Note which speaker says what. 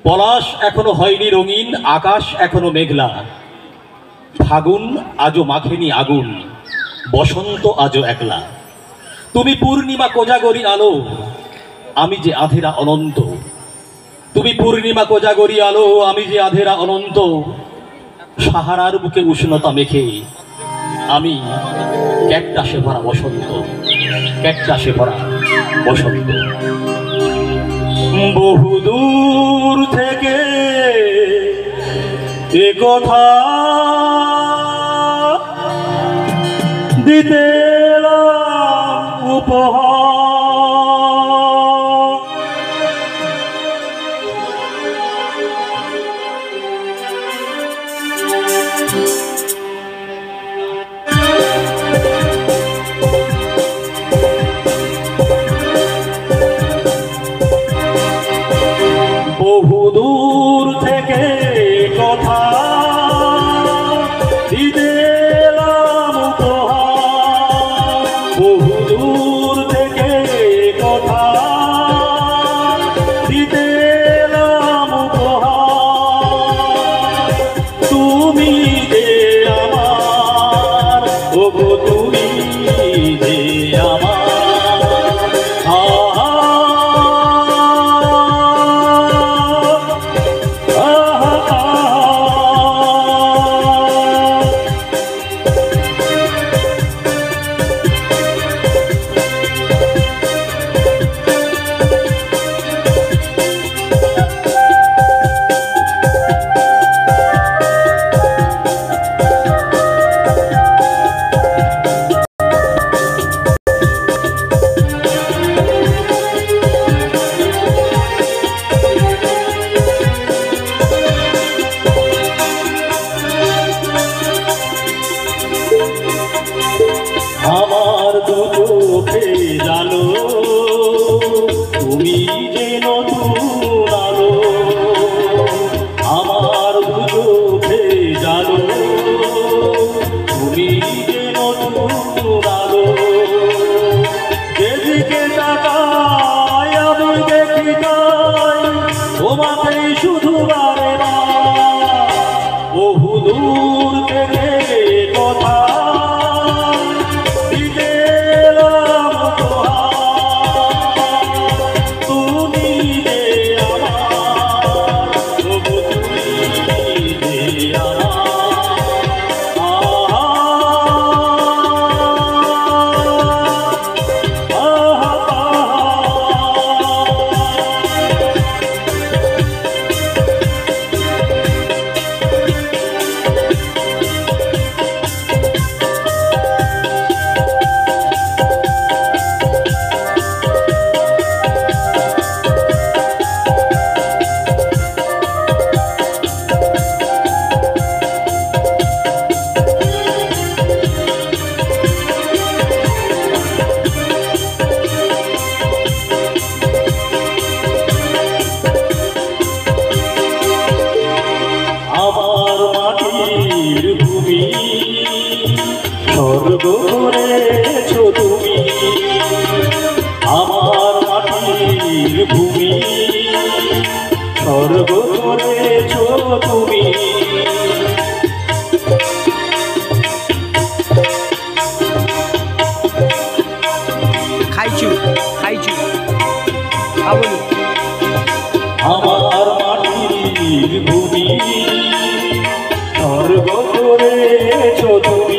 Speaker 1: পলাশ এখনো হয়নি রঙিন, আকাশ এখনো মেঘলা, ফাগুন আজও মাখেনি আগুন, বসন্ত আজও একলা। তুমি পূর্ণিমা কোজাগরি আলো, আমি যে আধেরা অনন্ত। তুমি পূর্ণিমা কোজাগরি আলো, আমি যে আধেরা অনন্ত। সাহারার বুকে উষ্ণতা মেখে আমি ক্যাকটাসে ভরা বসন্ত, ক্যাকটাসে ভরা বসন্ত। বহুদূর থেকে এ কথা দিতে উপহার। বহুদূর থেকে কথা দিতে উপহার, বহুদূর থেকে কথা দিতে উপহার। তুমি যে আমার, ওগো তুমি যে আমার। আমার দু চোখে জানো তুমি যে নতুন আলো, আমার দু চোখে জানো তুমি যে নতুন আলো। যেদিকে তাকাই আমি দেখি যাই তোমাকে শুধু বারে বার। বহুদূর থেকে কথা স্বর্গ করেছো তুমি, আমার মাটির ভূমি স্বর্গ করেছো তুমি।
Speaker 2: খাইছু খাইছু
Speaker 1: আমার মাটির ভূমি স্বর্গ করেছো তুমি।